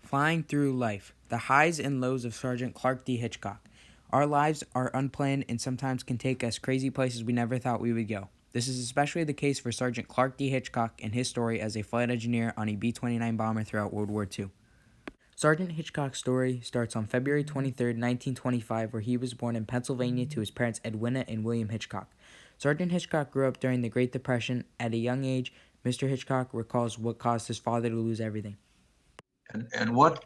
Flying through life, the highs and lows of Sergeant Clark D. Hitchcock. Our lives are unplanned and sometimes can take us crazy places we never thought we would go. This is especially the case for Sergeant Clark D. Hitchcock and his story as a flight engineer on a B-29 bomber throughout World War II. Sergeant Hitchcock's story starts on February 23, 1925, where he was born in Pennsylvania to his parents Edwina and William Hitchcock. Sergeant Hitchcock grew up during the Great Depression. At a young age, Mr. Hitchcock recalls what caused his father to lose everything. And what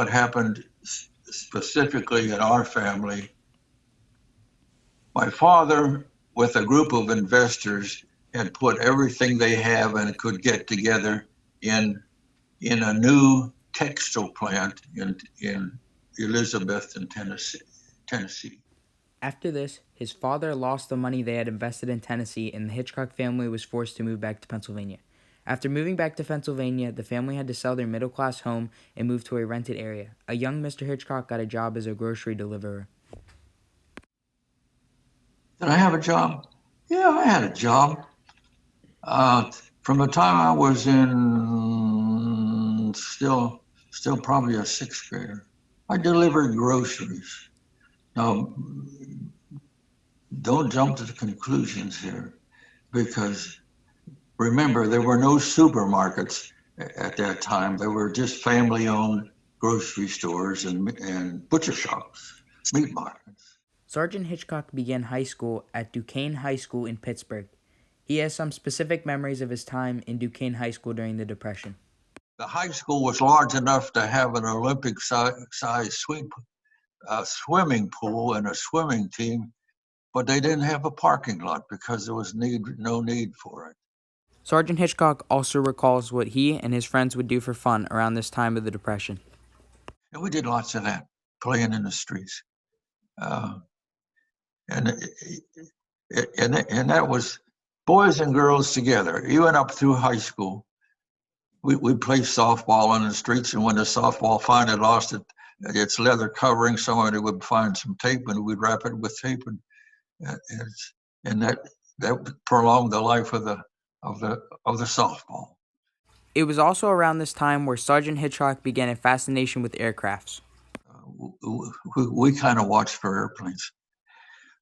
happened specifically in our family, my father, with a group of investors, had put everything they have and could get together in a new textile plant in Elizabeth, Tennessee. After this, his father lost the money they had invested in Tennessee, and the Hitchcock family was forced to move back to Pennsylvania. After moving back to Pennsylvania, the family had to sell their middle-class home and move to a rented area. A young Mr. Hitchcock got a job as a grocery deliverer. Did I have a job? Yeah, I had a job. From the time I was in still probably a sixth grader, I delivered groceries. Now, don't jump to the conclusions here, because remember, there were no supermarkets at that time. There were just family-owned grocery stores and butcher shops, meat markets. Sergeant Hitchcock began high school at Duquesne High School in Pittsburgh. He has some specific memories of his time in Duquesne High School during the Depression. The high school was large enough to have an Olympic-sized swimming pool and a swimming team, but they didn't have a parking lot because there was no need for it. Sergeant Hitchcock also recalls what he and his friends would do for fun around this time of the Depression. And we did lots of that, playing in the streets. And that was boys and girls together, even up through high school. We played softball on the streets, and when the softball finally lost its leather covering, somebody would find some tape and we'd wrap it with tape, and that prolonged the life of the softball. It was also around this time where Sergeant Hitchcock began a fascination with aircrafts. We kind of watched for airplanes,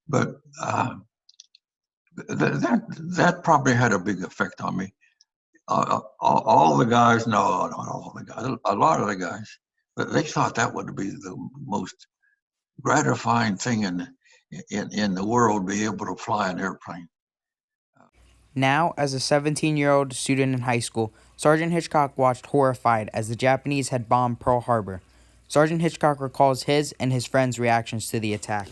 but that probably had a big effect on me. All the guys, no, not all the guys, a lot of the guys, but they thought that would be the most gratifying thing in the world, be able to fly an airplane. Now, as a 17-year-old student in high school, Sergeant Hitchcock watched horrified as the Japanese had bombed Pearl Harbor. Sergeant Hitchcock recalls his and his friends' reactions to the attack.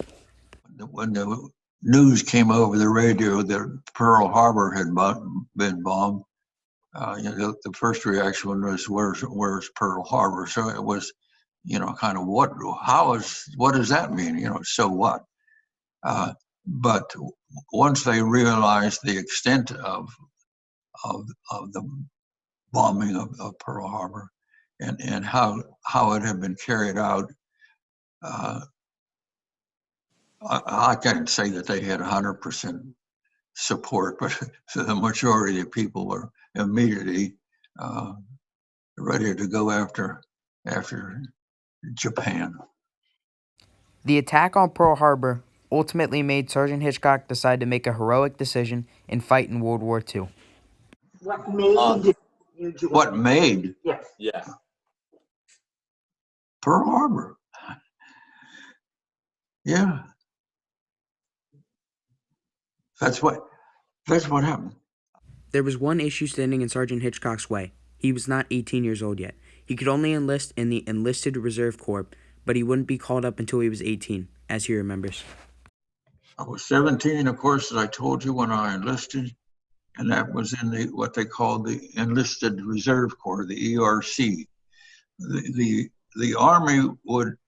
When the news came over the radio that Pearl Harbor had been bombed, the first reaction was, "Where's Pearl Harbor?" So it was, kind of what does that mean? So what? But once they realized the extent of the bombing of Pearl Harbor and how it had been carried out, I can't say that they had 100% support, but the majority of people were immediately ready to go after Japan. The attack on Pearl Harbor ultimately made Sergeant Hitchcock decide to make a heroic decision and fight in World War II. What made you join? What made? Yes. Yeah. Pearl Harbor. Yeah. That's what happened. There was one issue standing in Sergeant Hitchcock's way. He was not 18 years old yet. He could only enlist in the Enlisted Reserve Corps, but he wouldn't be called up until he was 18, as he remembers. I was 17, of course, as I told you, when I enlisted, and that was in what they called the Enlisted Reserve Corps, the ERC. The Army would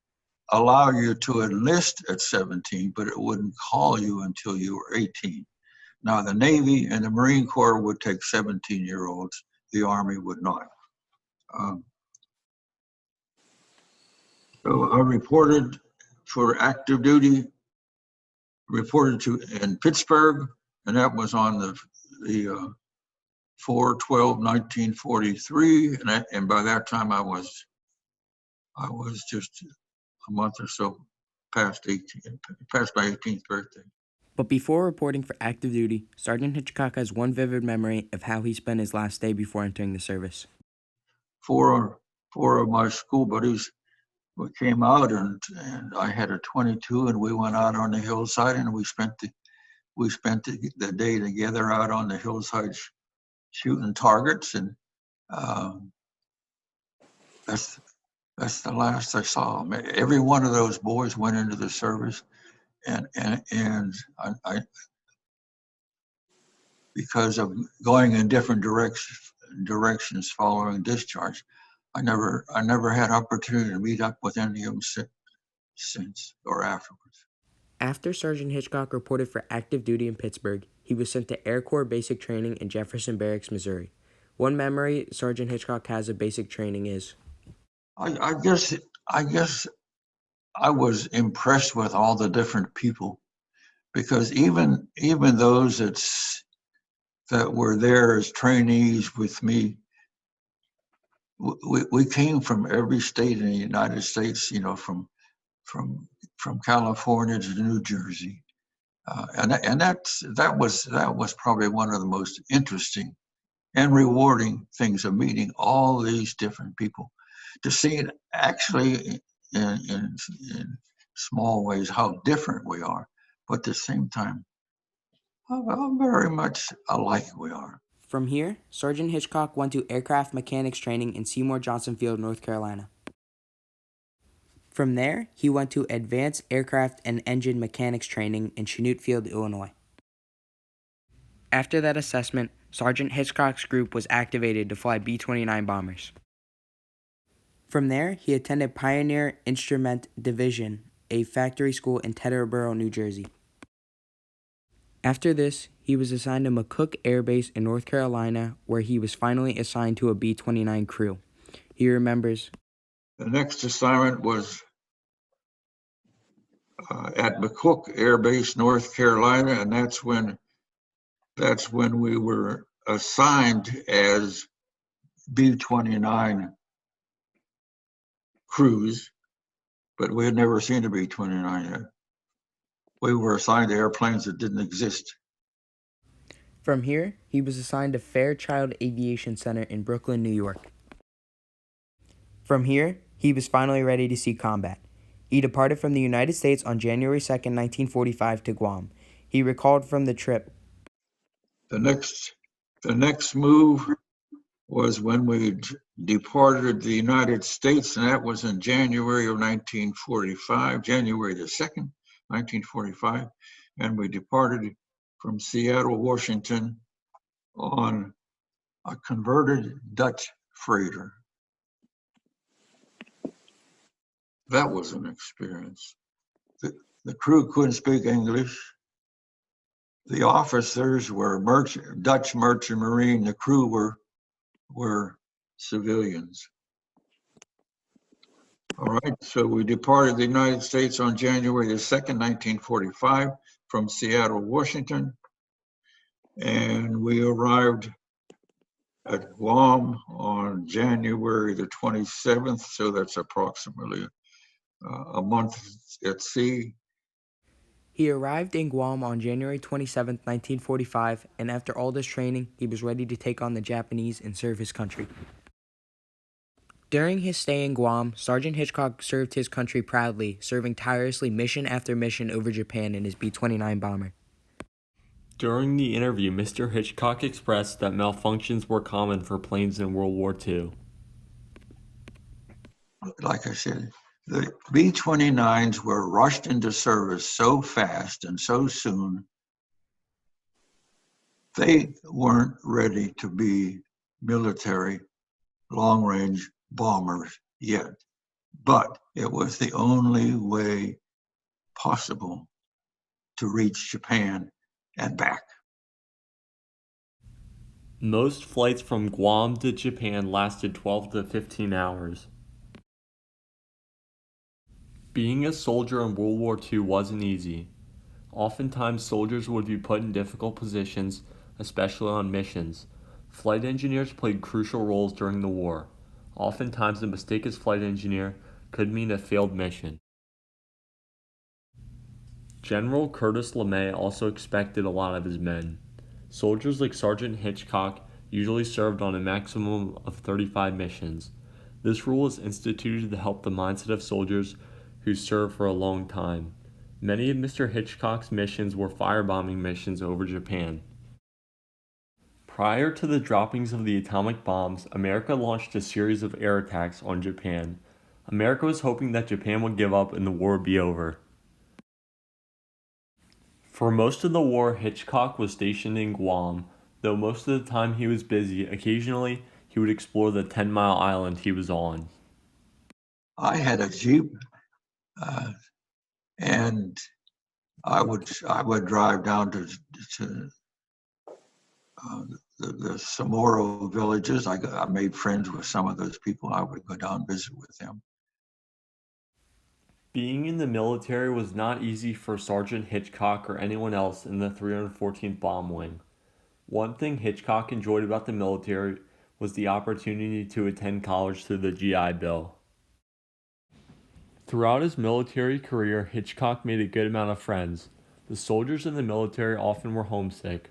allow you to enlist at 17, but it wouldn't call you until you were 18. Now, the Navy and the Marine Corps would take 17-year-olds. The Army would not. So I reported for active duty, in Pittsburgh, and that was on the 4/12/1943, and by that time I was I was just a month or so past my 18th birthday. But before reporting for active duty, Sergeant Hitchcock has one vivid memory of how he spent his last day before entering the service. Four of my school buddies, we came out, and I had a 22, and we went out on the hillside, and we spent the day together out on the hillside shooting targets, and that's the last I saw him. Every one of those boys went into the service, and I because of going in different directions following discharge, I never had opportunity to meet up with any of them since or afterwards. After Sergeant Hitchcock reported for active duty in Pittsburgh, he was sent to Air Corps basic training in Jefferson Barracks, Missouri. One memory Sergeant Hitchcock has of basic training is, I guess I was impressed with all the different people, because even those that were there as trainees with me, we came from every state in the United States, from California to New Jersey, and that was probably one of the most interesting and rewarding things of meeting all these different people, to see it actually in small ways how different we are, but at the same time how very much alike we are. from here, Sergeant Hitchcock went to aircraft mechanics training in Seymour Johnson Field, North Carolina. From there, he went to advanced aircraft and engine mechanics training in Chanute Field, Illinois. After that assessment, Sergeant Hitchcock's group was activated to fly B-29 bombers. From there, he attended Pioneer Instrument Division, a factory school in Teterboro, New Jersey. After this, he was assigned to McCook Air Base in North Carolina, where he was finally assigned to a B-29 crew. He remembers, The next assignment was at McCook Air Base, North Carolina, and that's when we were assigned as B-29 crews, but we had never seen a B-29 yet. We were assigned to airplanes that didn't exist. From here, he was assigned to Fairchild Aviation Center in Brooklyn, New York. From here, he was finally ready to see combat. He departed from the United States on January 2nd, 1945 to Guam. He recalled from the trip, The next move was when we departed the United States, and that was in January of 1945, January the 2nd, 1945, and we departed from Seattle, Washington on a converted Dutch freighter. That was an experience. The crew couldn't speak English. The officers were Dutch merchant marine. The crew were civilians. All right, so we departed the United States on January the 2nd, 1945, from Seattle, Washington, and we arrived at Guam on January the 27th, so that's approximately a month at sea. he arrived in Guam on January 27, 1945, and after all this training, he was ready to take on the Japanese and serve his country. During his stay in Guam, Sergeant Hitchcock served his country proudly, serving tirelessly mission after mission over Japan in his B-29 bomber. During the interview, Mr. Hitchcock expressed that malfunctions were common for planes in World War II. Like I said, the B-29s were rushed into service so fast and so soon, they weren't ready to be military long-range bombers yet. But it was the only way possible to reach Japan and back. Most flights from Guam to Japan lasted 12 to 15 hours. Being a soldier in World War II wasn't easy. Oftentimes, soldiers would be put in difficult positions, especially on missions. Flight engineers played crucial roles during the war. Oftentimes, the mistake as flight engineer could mean a failed mission. General Curtis LeMay also expected a lot of his men. Soldiers like Sergeant Hitchcock usually served on a maximum of 35 missions. This rule was instituted to help the mindset of soldiers who serve for a long time. Many of Mr. Hitchcock's missions were firebombing missions over Japan. Prior to the droppings of the atomic bombs, America launched a series of air attacks on Japan. America was hoping that Japan would give up and the war would be over. For most of the war, Hitchcock was stationed in Guam. Though most of the time he was busy, occasionally he would explore the 10-mile island he was on. I had a Jeep, and I would drive down to the Samoro villages. I made friends with some of those people. I would go down and visit with them. Being in the military was not easy for Sergeant Hitchcock or anyone else in the 314th Bomb Wing. One thing Hitchcock enjoyed about the military was the opportunity to attend college through the GI Bill. Throughout his military career, Hitchcock made a good amount of friends. The soldiers in the military often were homesick.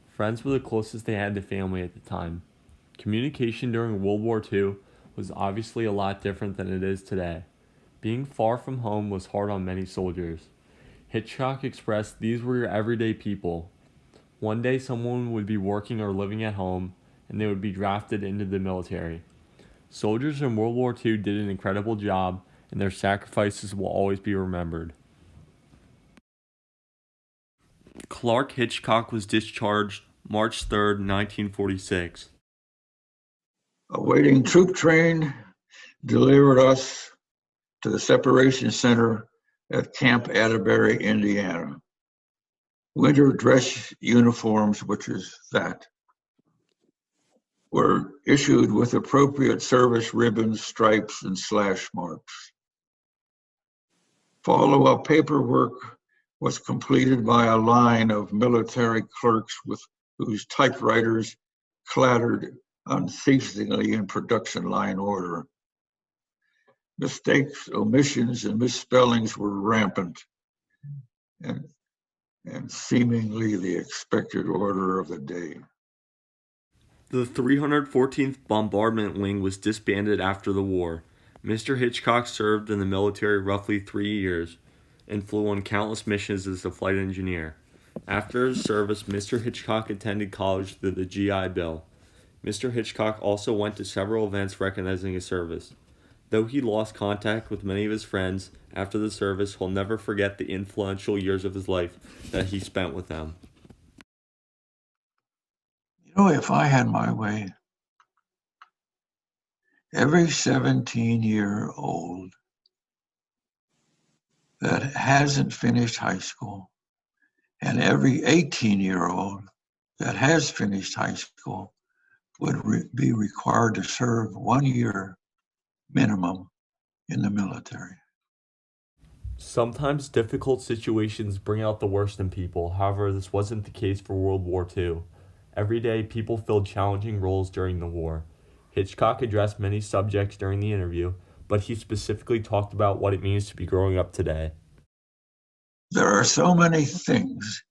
Friends were the closest they had to family at the time. Communication during World War II was obviously a lot different than it is today. Being far from home was hard on many soldiers. Hitchcock expressed these were your everyday people. One day someone would be working or living at home, and they would be drafted into the military. Soldiers in World War II did an incredible job, and their sacrifices will always be remembered. Clark Hitchcock was discharged March 3, 1946. A waiting troop train delivered us to the separation center at Camp Atterbury, Indiana. Winter dress uniforms, which is that, were issued with appropriate service ribbons, stripes, and slash marks. Follow-up paperwork was completed by a line of military clerks whose typewriters clattered unceasingly in production line order. Mistakes, omissions, and misspellings were rampant, and seemingly the expected order of the day. The 314th Bombardment Wing was disbanded after the war. Mr. Hitchcock served in the military roughly 3 years and flew on countless missions as a flight engineer. After his service, Mr. Hitchcock attended college through the GI Bill. Mr. Hitchcock also went to several events recognizing his service. Though he lost contact with many of his friends after the service, he'll never forget the influential years of his life that he spent with them. You know, if I had my way, every 17-year-old that hasn't finished high school and every 18-year-old that has finished high school would be required to serve 1 year minimum in the military. Sometimes difficult situations bring out the worst in people. However, this wasn't the case for World War II. Every day, people filled challenging roles during the war. Hitchcock addressed many subjects during the interview, but he specifically talked about what it means to be growing up today. There are so many things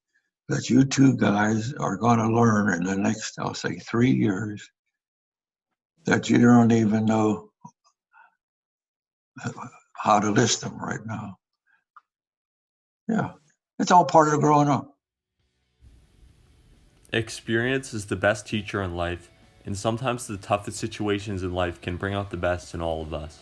that you two guys are going to learn in the next, I'll say, 3 years that you don't even know how to list them right now. Yeah, it's all part of growing up. Experience is the best teacher in life, and sometimes the toughest situations in life can bring out the best in all of us.